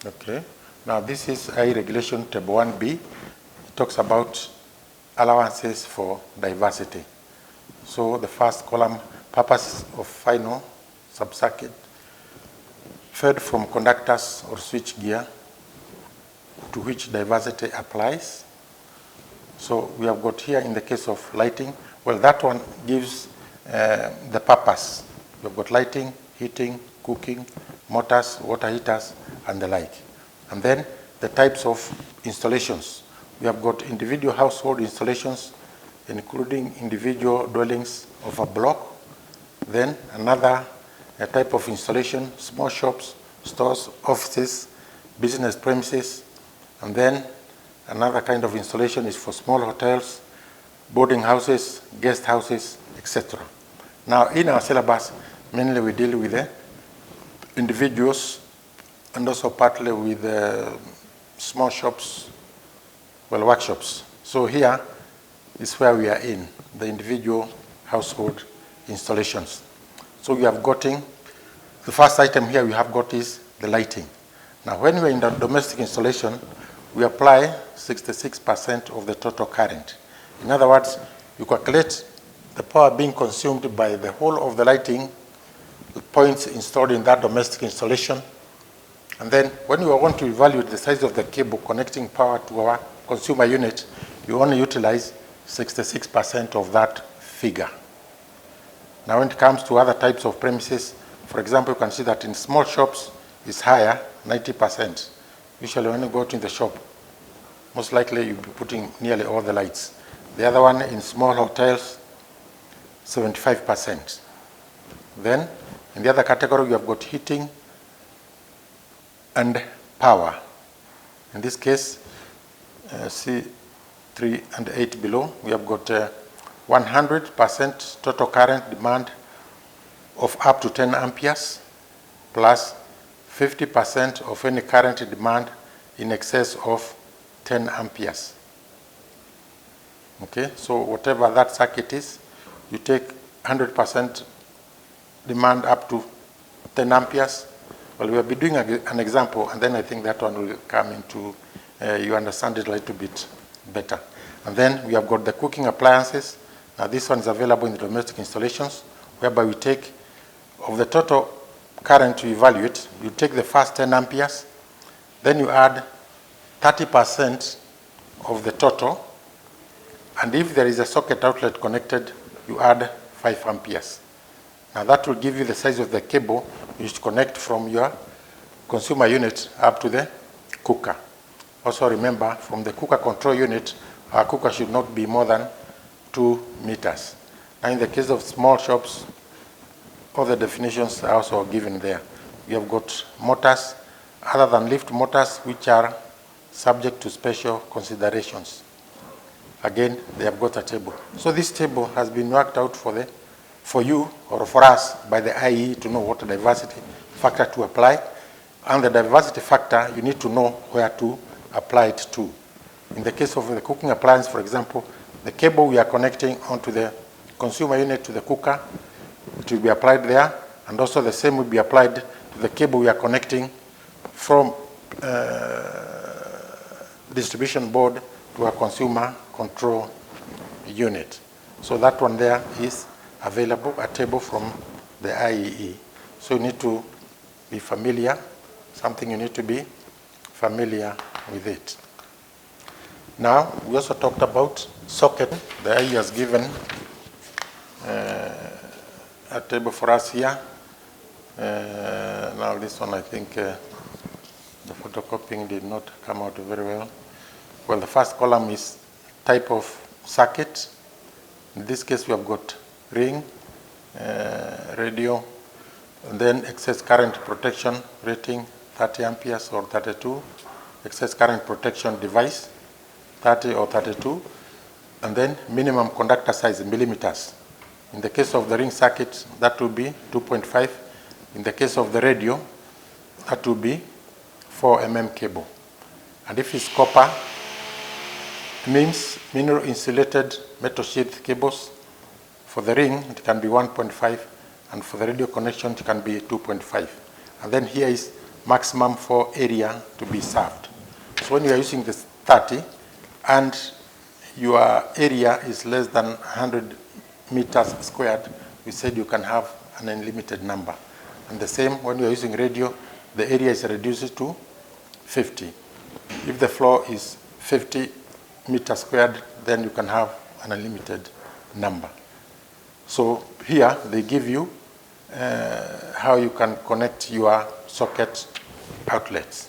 Okay. Now this is I regulation table 1B. It talks about allowances for diversity. So the first column, purpose of final sub-circuit, fed from conductors or switch gear to which diversity applies. So we have got here in the case of lighting, well, that one gives the purpose. We've got lighting, heating, cooking, motors, water heaters, and the like. And then the types of installations. We have got individual household installations, including individual dwellings of a block. Then another type of installation, small shops, stores, offices, business premises. And then another kind of installation is for small hotels, boarding houses, guest houses, etc. Now, in our syllabus, mainly we deal with the individuals and also partly with small shops, well, workshops. So here is where we are in, the individual household installations. So we have gotten, the first item here we have got is the lighting. Now, when we're in the domestic installation, we apply 66% of the total current. In other words, you calculate the power being consumed by the whole of the lighting points installed in that domestic installation. And then when you want to evaluate the size of the cable connecting power to our consumer unit, you only utilize 66% of that figure. Now when it comes to other types of premises, for example, you can see that in small shops it's higher, 90%. Usually when you go to the shop, most likely you'll be putting nearly all the lights. The other one in small hotels, 75%. Then in the other category, you have got heating and power. In this case, C3 and 8 below, we have got 100% total current demand of up to 10 amperes plus 50% of any current demand in excess of 10 amperes. Okay, so whatever that circuit is, you take 100% demand up to 10 amperes. Well, we'll be doing an example, and then I think that one will come into, you understand it a little bit better. And then we have got the cooking appliances. Now this one is available in the domestic installations, whereby we take, of the total current to evaluate, you take the first 10 amperes, then you add 30% of the total, and if there is a socket outlet connected, you add 5 amperes. Now that will give you the size of the cable you should connect from your consumer unit up to the cooker. Also remember, from the cooker control unit, our cooker should not be more than 2 meters. Now in the case of small shops, all the definitions are also given there. We have got motors, other than lift motors, which are subject to special considerations. Again, they have got a table. So this table has been worked out for you or for us by the IE to know what diversity factor to apply. And the diversity factor, you need to know where to apply it to. In the case of the cooking appliance, for example, the cable we are connecting onto the consumer unit to the cooker, it will be applied there, and also the same will be applied to the cable we are connecting from distribution board to a consumer control unit. So that one there is available, a table from the IEE. So you need to be familiar, something you need to be familiar with it. Now, we also talked about socket. The IE has given a table for us here. Now this one, I think the photocopying did not come out very well. Well, the first column is type of circuit. In this case, we have got ring, radio, and then excess current protection rating 30 amperes or 32, excess current protection device 30 or 32, and then minimum conductor size in millimeters. In the case of the ring circuit, that will be 2.5. In the case of the radio, that will be 4 mm cable. And if it's copper, means mineral insulated metal sheath cables. For the ring, it can be 1.5, and for the radio connection, it can be 2.5. And then here is maximum for area to be served. So when you are using this 30 and your area is less than 100 meters squared, we said you can have an unlimited number. And the same when you are using radio, the area is reduced to 50. If the floor is 50 meters squared, then you can have an unlimited number. So here they give you how you can connect your socket outlets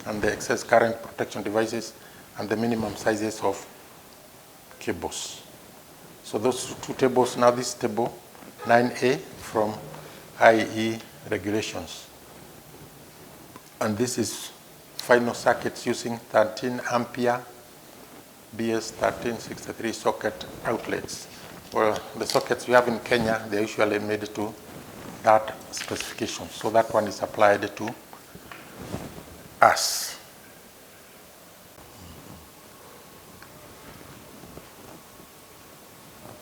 and the excess current protection devices and the minimum sizes of cables. So those two tables, now this table 9A from IE regulations. And this is final circuits using 13 ampere BS1363 socket outlets. Well, the sockets we have in Kenya, they're usually made to that specification. So that one is applied to us.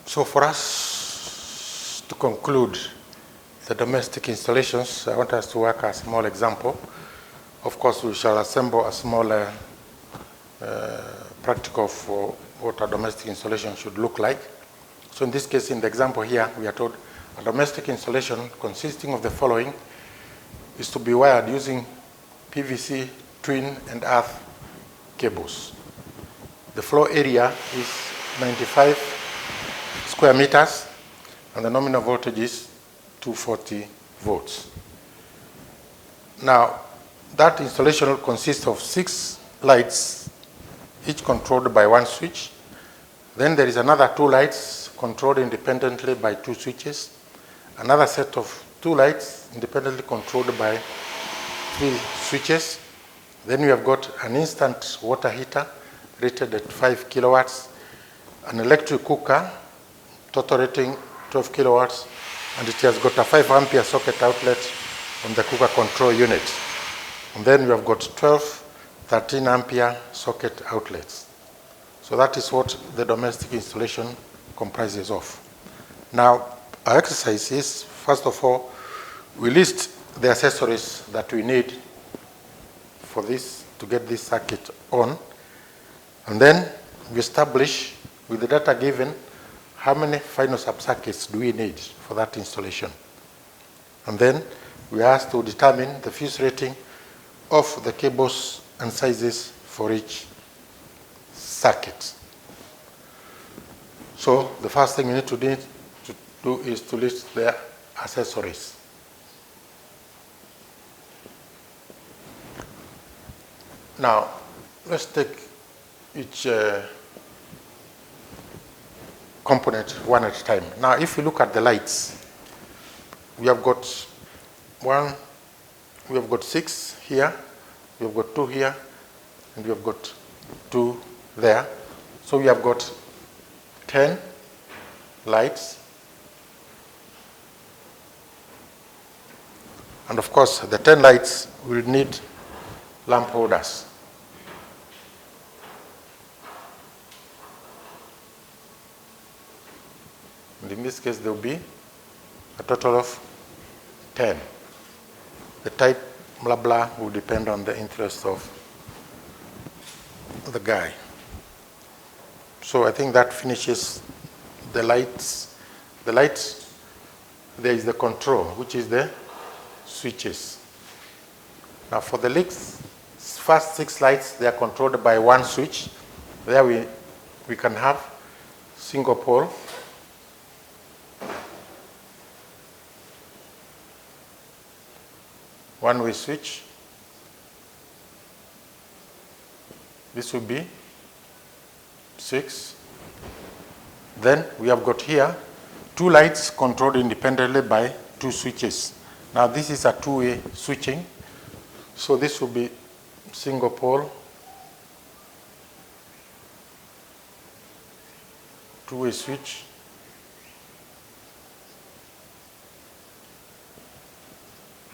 So for us to conclude the domestic installations, I want us to work a small example. Of course, we shall assemble a small practical for what a domestic installation should look like. So in this case, in the example here, we are told a domestic installation consisting of the following is to be wired using PVC twin and earth cables. The floor area is 95 square meters and the nominal voltage is 240 volts. Now, that installation will consist of 6 lights, each controlled by one switch. Then there is another 2 lights controlled independently by 2 switches. Another set of 2 lights independently controlled by 3 switches. Then we have got an instant water heater rated at 5 kilowatts, an electric cooker, total rating 12 kilowatts, and it has got a 5 ampere socket outlet on the cooker control unit. And then we have got 12 13 ampere socket outlets. So that is what the domestic installation comprises of. Now, our exercise is, first of all, we list the accessories that we need for this, to get this circuit on. And then we establish, with the data given, how many final sub-circuits do we need for that installation. And then we are asked to determine the fuse rating of the cables and sizes for each circuit. So the first thing we need to do is to list the accessories. Now, let's take each component one at a time. Now, if you look at the lights, we have got 6 here, we have got 2 here, and we have got 2 there. So we have got 10 lights. And of course, the 10 lights will need lamp holders. And in this case, there will be a total of 10. The type, blah, blah, will depend on the interest of the guy. So I think that finishes the lights. The lights, there is the control, which is the switches. Now for the first 6 lights, they are controlled by one switch. There we can have single pole, one-way switch. This will be 6. Then we have got here 2 lights controlled independently by 2 switches. Now this is a 2-way switching. So this will be single pole, 2-way switch.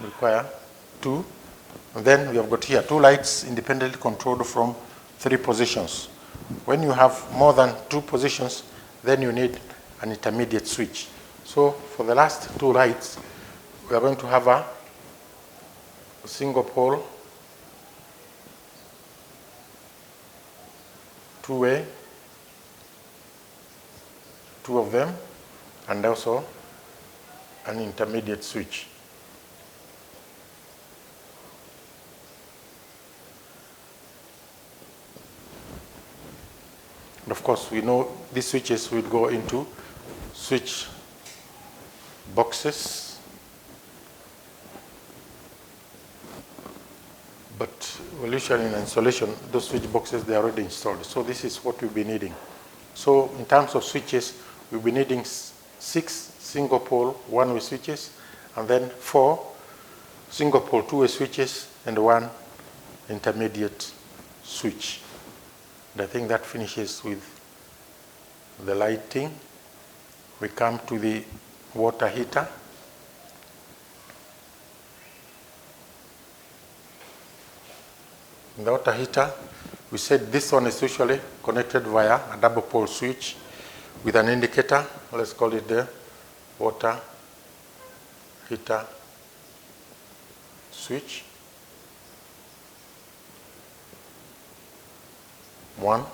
Require 2. And then we have got here 2 lights independently controlled from 3 positions. When you have more than 2 positions, then you need an intermediate switch. So for the last 2 lights, we are going to have a single pole, two-way, two of them, and also an intermediate switch. And of course, we know these switches will go into switch boxes, but usually in installation, those switch boxes, they are already installed. So this is what we'll be needing. So in terms of switches, we'll be needing 6 single pole one-way switches, and then 4 single pole two-way switches, and 1 intermediate switch. And I think that finishes with the lighting. We come to the water heater. In the water heater, we said this one is usually connected via a double pole switch with an indicator. Let's call it the water heater switch. 1.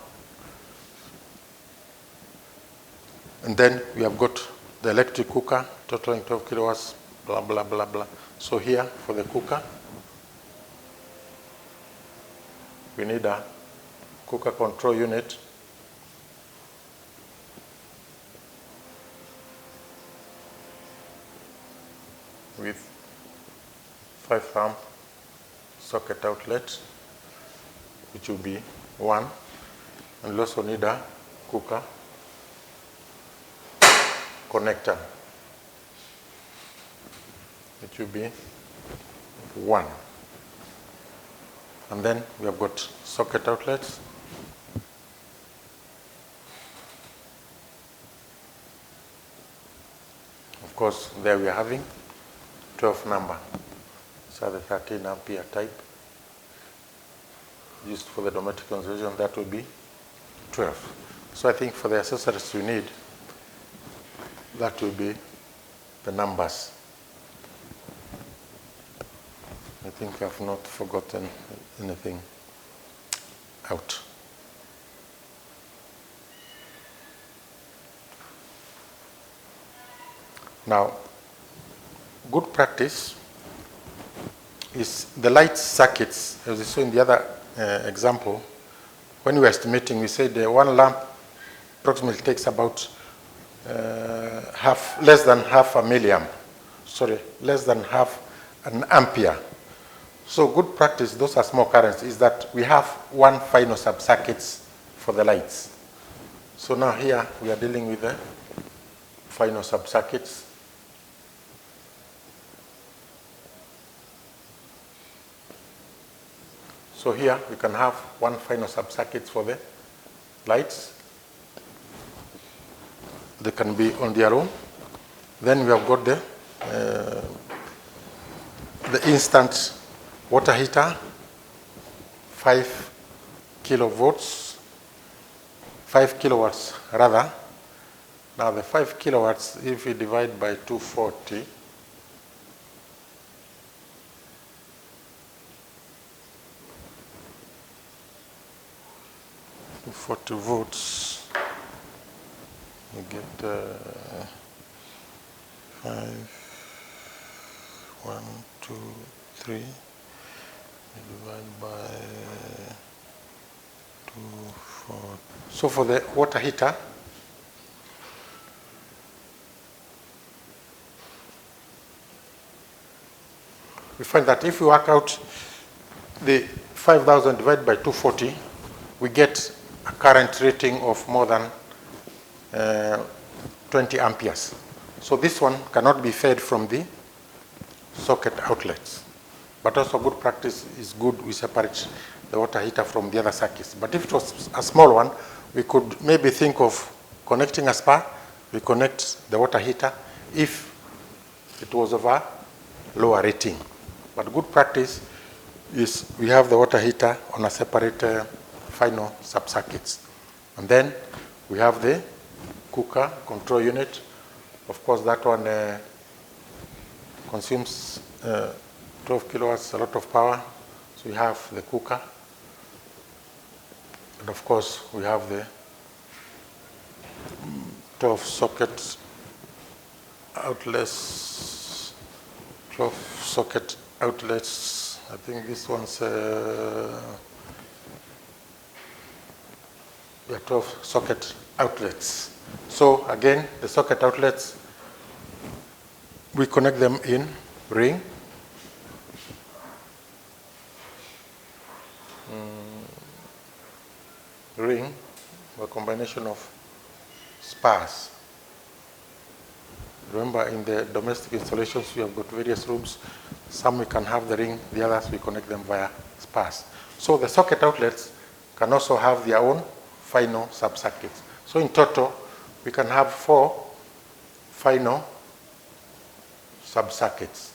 And then we have got the electric cooker, totaling 12 kilowatts, blah, blah, blah, blah. So here, for the cooker, we need a cooker control unit. With 5 amp socket outlet, which will be 1. And we also need a cooker connector, which will be 1. And then we have got socket outlets. Of course, there we are having 12 number. So the 13 ampere type used for the domestic consumption, that will be 12. So I think for the accessories we need, that will be the numbers. I think I've not forgotten anything out. Now, good practice is the light circuits, as you saw in the other example. When we were estimating, we said one lamp approximately takes about less than half an ampere. So good practice, those are small currents, is that we have one final sub-circuits for the lights. So now here we are dealing with the final sub-circuits. So here we can have one final sub-circuits for the lights. They can be on their own. Then we have got the instant water heater, 5 kilowatts, 5 kilowatts rather. Now the 5 kilowatts, if we divide by 240, volts, we get 5, 1, 2, 3, we divide by 2, 4. So for the water heater, we find that if we work out the 5,000 divided by 240, we get a current rating of more than 20 amperes. So this one cannot be fed from the socket outlets. But also good practice is good, we separate the water heater from the other circuits. But if it was a small one, we could maybe think of connecting a spar, we connect the water heater if it was of a lower rating. But good practice is we have the water heater on a separate final sub-circuits. And then we have the cooker control unit. Of course, that one consumes 12 kilowatts, a lot of power. So we have the cooker. And of course, we have the 12 socket outlets, 12 socket outlets. I think this one's 12 socket outlets. So again, the socket outlets, we connect them in ring. Ring, a combination of spars. Remember, in the domestic installations, we have got various rooms. Some we can have the ring, the others we connect them via spars. So the socket outlets can also have their own final sub-circuits. So in total, we can have 4 final sub-circuits.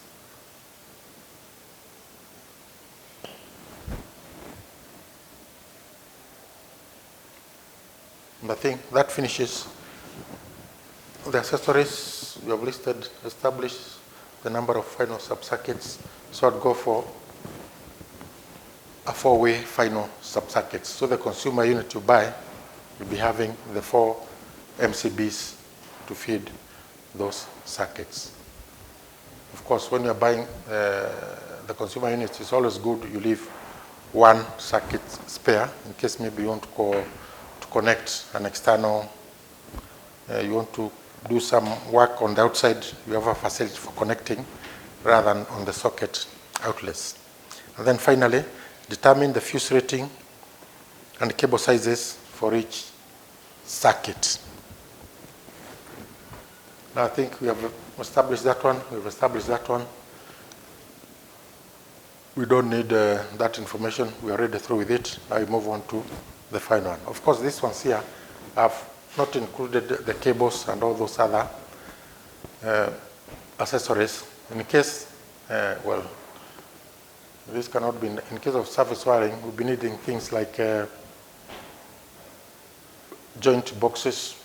And I think that finishes the accessories. We have listed, established the number of final sub-circuits. So I'd go for a 4-way final sub-circuits. So the consumer unit you buy will be having the 4 MCBs to feed those circuits. Of course, when you're buying the consumer unit, it's always good you leave 1 circuit spare in case maybe you want to connect an external, you want to do some work on the outside, you have a facility for connecting rather than on the socket outlets. And then finally, determine the fuse rating and cable sizes for each circuit. Now I think we have established that one, we've established that one. We don't need that information, we are already through with it. Now we move on to the final one. Of course, these ones here have not included the cables and all those other accessories. In case, well, this cannot be, in case of surface wiring, we'll be needing things like joint boxes.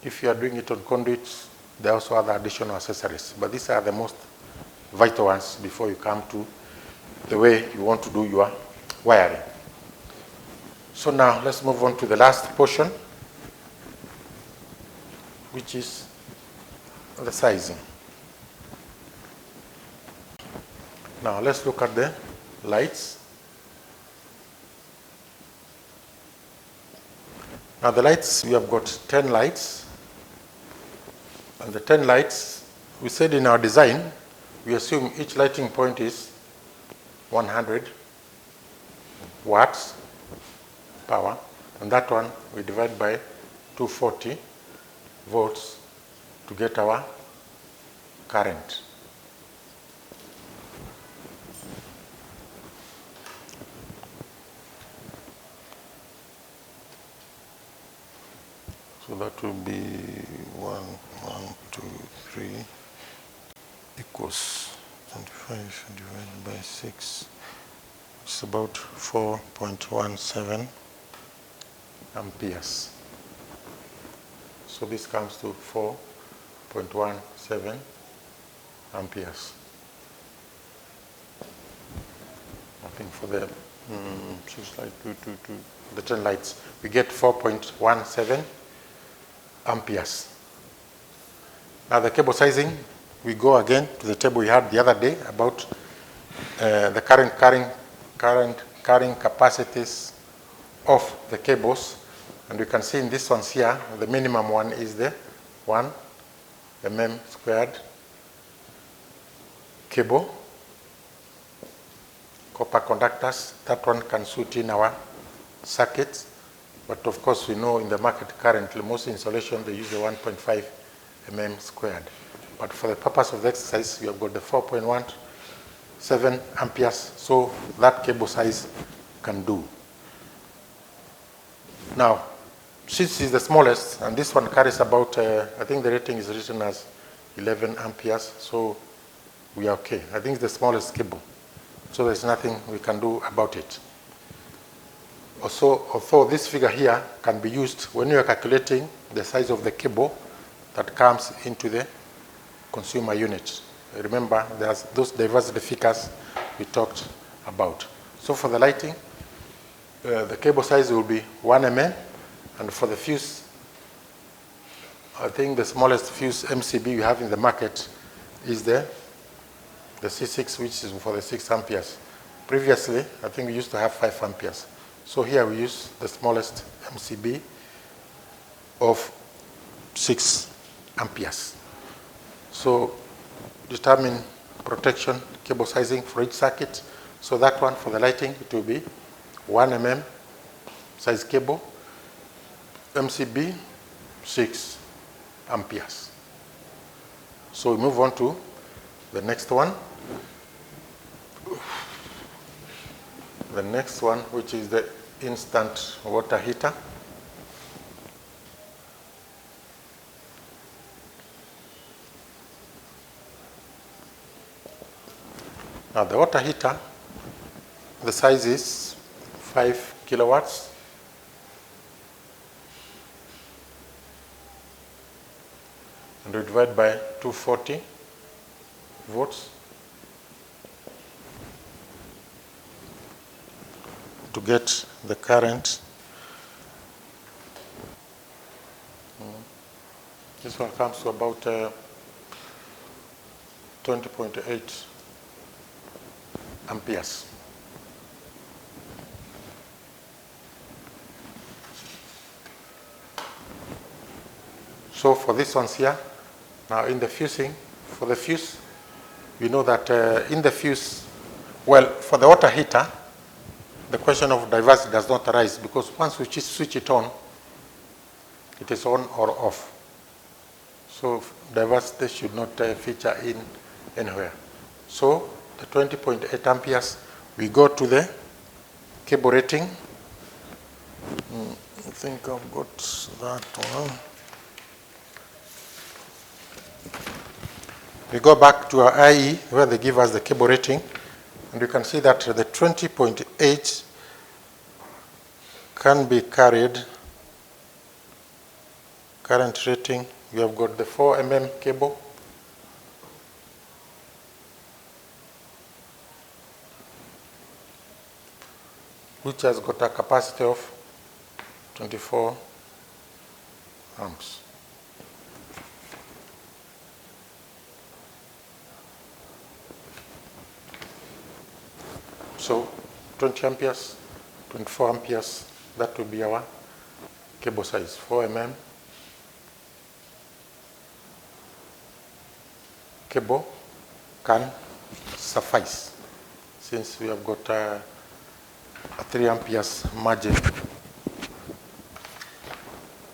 If you are doing it on conduits, there are also other additional accessories. But these are the most vital ones before you come to the way you want to do your wiring. So now let's move on to the last portion, which is the sizing. Now let's look at the lights. Now the lights, we have got 10 lights. And the 10 lights, we said in our design, we assume each lighting point is 100 watts power. And that one we divide by 240 volts to get our current. So that will be 1, 2, 3 equals 25 divided by 6. It's about 4.17 amperes. So this comes to 4.17 amperes. I think for the the 10 lights, we get 4.17 amperes. Now the cable sizing, we go again to the table we had the other day about the carrying capacities of the cables. And you can see in this ones here, the minimum one is the 1 mm squared cable, copper conductors. That one can suit in our circuits. But of course, we know in the market currently, most insulation, they use the 1.5 mm squared. But for the purpose of the exercise, we have got the 4.17 amperes, so that cable size can do. Now, since is the smallest, and this one carries about, I think the rating is written as 11 amperes, so we are okay. I think it's the smallest cable, so there's nothing we can do about it. Also, although this figure here can be used when you are calculating the size of the cable that comes into the consumer unit. Remember, there's those diversity figures we talked about. So for the lighting, the cable size will be 1 mm, and for the fuse, I think the smallest fuse MCB we have in the market is the C6, which is for the 6 amperes. Previously, I think we used to have 5 amperes. So here we use the smallest MCB of 6 amperes. So determine protection cable sizing for each circuit. So that one for the lighting, it will be 1 mm size cable, MCB 6 amperes. So we move on to the next one. The next one, which is the instant water heater. Now the water heater, the size is 5 kilowatts. And we divide by 240 volts to get the current. This one comes to about 20.8 amperes. So for this ones here, now in the fusing, for the fuse, we know that in the fuse, well, for the water heater, the question of diversity does not arise because once we switch it on, it is on or off. So diversity should not feature in anywhere. So the 20.8 amperes, we go to the cable rating. I think I've got that one. We go back to our IE where they give us the cable rating, and you can see that the 20.8 can be carried. Current rating, we have got the 4 mm cable, which has got a capacity of 24 amps. So 20 amperes, 24 amperes, that will be our cable size, 4 mm cable can suffice since we have got a 3 amperes margin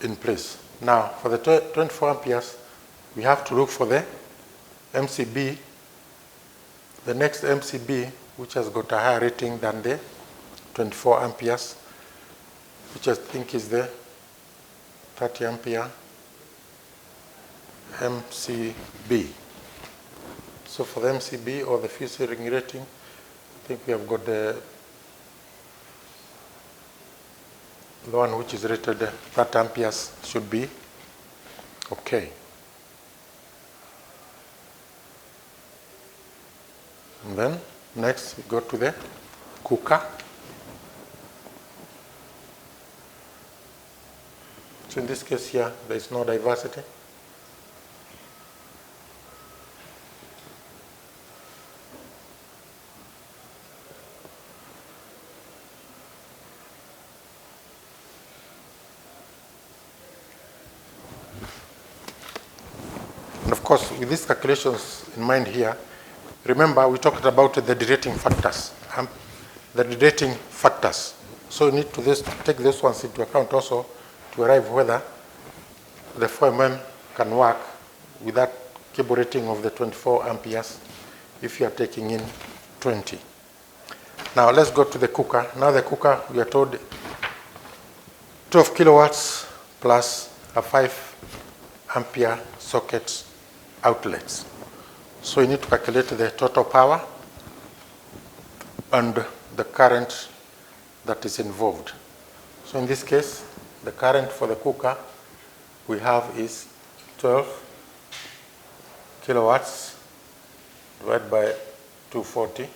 in place. Now for the 24 amperes, we have to look for the MCB, the next MCB, which has got a higher rating than the 24 amperes, which I think is the 30 ampere MCB. So for the MCB or the fuse ring rating, I think we have got the one which is rated 30 amperes should be okay. And then next we go to the cooker. So in this case here, there is no diversity. And of course, with these calculations in mind here, remember we talked about the derating factors. The derating factors. So you need to take those ones into account also to arrive whether the 4 mm can work with that cable rating of the 24 amperes if you are taking in 20. Now let's go to the cooker. Now the cooker, we are told 12 kilowatts plus a 5 ampere socket outlets. So you need to calculate the total power and the current that is involved. So in this case, the current for the cooker we have is 12 kilowatts divided by 240.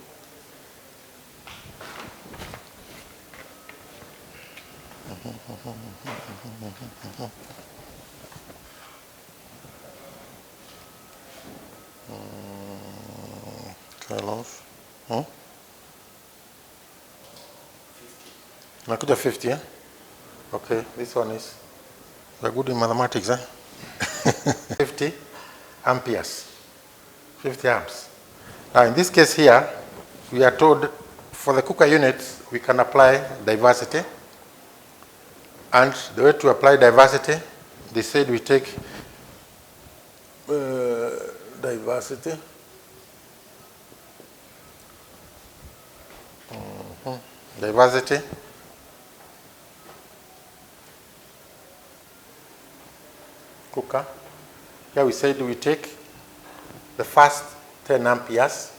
Nakuja 50, eh? Okay, this one is, we're good in mathematics, eh? 50 amperes, 50 amps. Now in this case here, we are told for the cooker units, we can apply diversity. And the way to apply diversity, they said we take diversity. Diversity. Cooker. Here we said we take the first 10 amperes.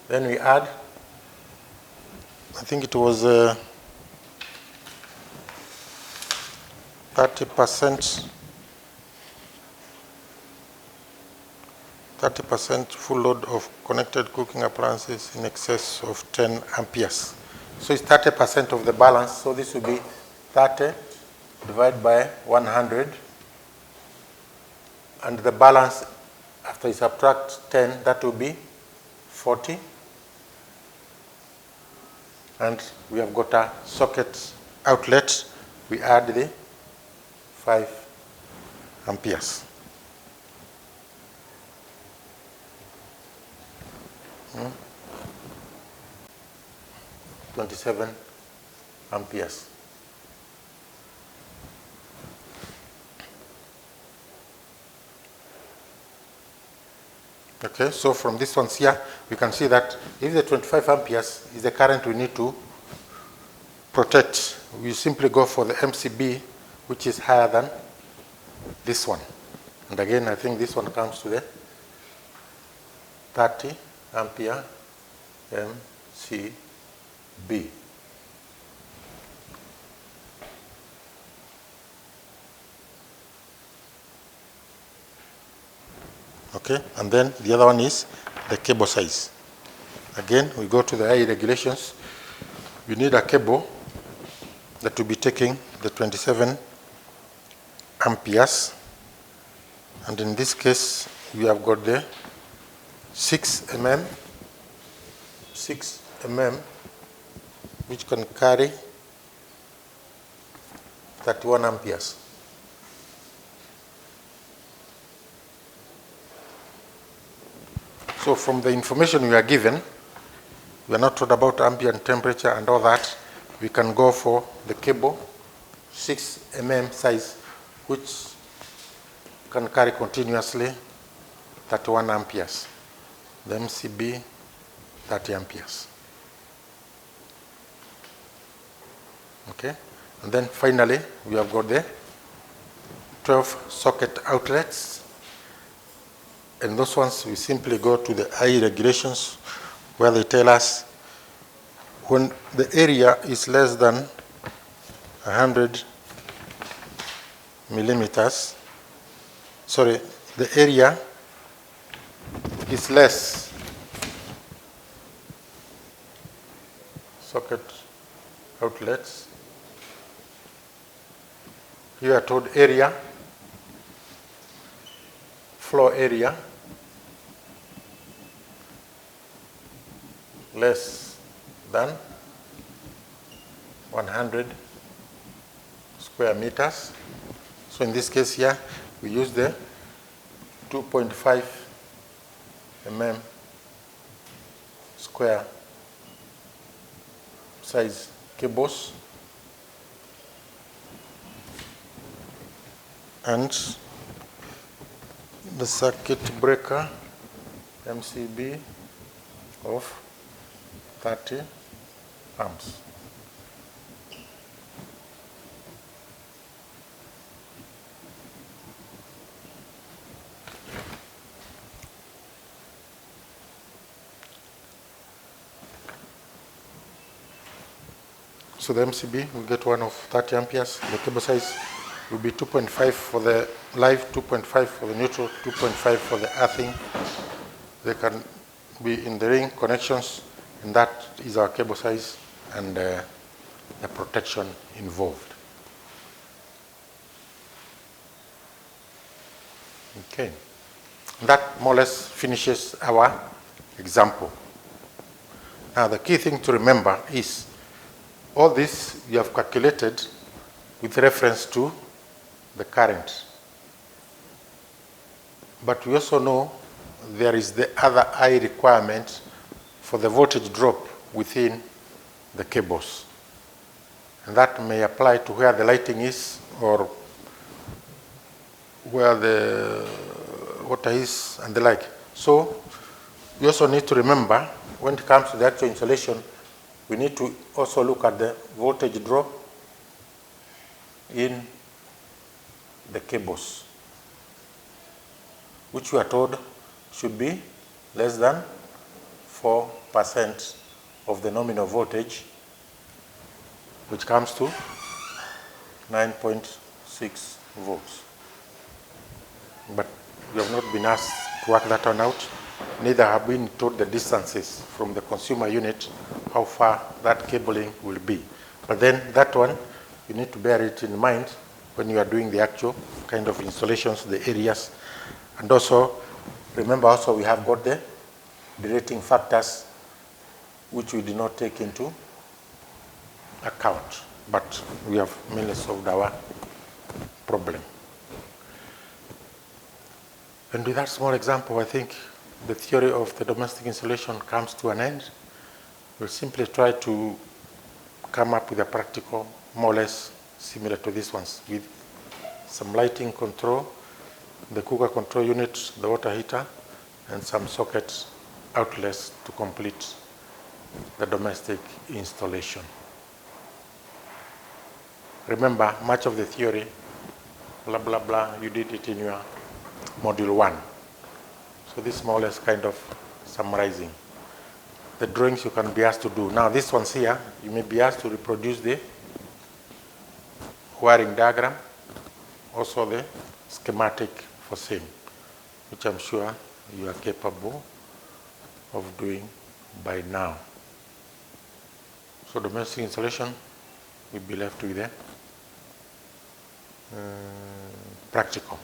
Then we add, I think it was 30% full load of connected cooking appliances in excess of 10 amperes. So it's 30% of the balance. So this will be 30 divided by 100. And the balance, after you subtract 10, that will be 40. And we have got a socket outlet. We add the 5 amperes. 27 amperes. Okay, so from this one here, we can see that if the 25 amperes is the current we need to protect, we simply go for the MCB, which is higher than this one. And again, I think this one comes to the 30 ampere MCB. Okay, and then the other one is the cable size. Again, we go to the IE regulations. We need a cable that will be taking the 27 amperes. And in this case, we have got the 6 mm, which can carry 31 amperes. So from the information we are given, we are not told about ambient temperature and all that. We can go for the cable, 6 mm size, which can carry continuously 31 amperes. The MCB, 30 amperes. Okay, and then finally, we have got the 12 socket outlets. And those ones, we simply go to the IE regulations where they tell us when the area is less than 100 millimeters, sorry, the area is less, socket outlets, you are told area, floor area, less than 100 square meters. So in this case here, we use the 2.5 mm square size cables, and the circuit breaker MCB of 30 amps. So the MCB will get one of 30 amperes. The cable size will be 2.5 for the live, 2.5 for the neutral, 2.5 for the earthing, They can be in the ring connections, and that is our cable size and the protection involved. Okay, that more or less finishes our example. Now the key thing to remember is all this you have calculated with reference to the current. But we also know there is the other I requirement for the voltage drop within the cables. And that may apply to where the lighting is or where the water is and the like. So we also need to remember when it comes to the actual insulation, we need to also look at the voltage drop in the cables, which we are told should be less than 4% of the nominal voltage, which comes to 9.6 volts. But we have not been asked to work that one out. Neither have been told the distances from the consumer unit, how far that cabling will be. But then that one, you need to bear it in mind when you are doing the actual kind of installations, the areas. And also, remember also we have got the rating factors which we did not take into account, but we have mainly solved our problem. And with that small example, I think the theory of the domestic installation comes to an end. We'll simply try to come up with a practical, more or less similar to this ones, with some lighting control, the cooker control unit, the water heater, and some socket outlets to complete the domestic installation. Remember, much of the theory, blah, blah, blah, you did it in your module 1. So this more or less kind of summarizing. The drawings you can be asked to do. Now this one's here, you may be asked to reproduce the wiring diagram, also the schematic for same, which I'm sure you are capable of doing by now. So domestic installation will be left with the practical.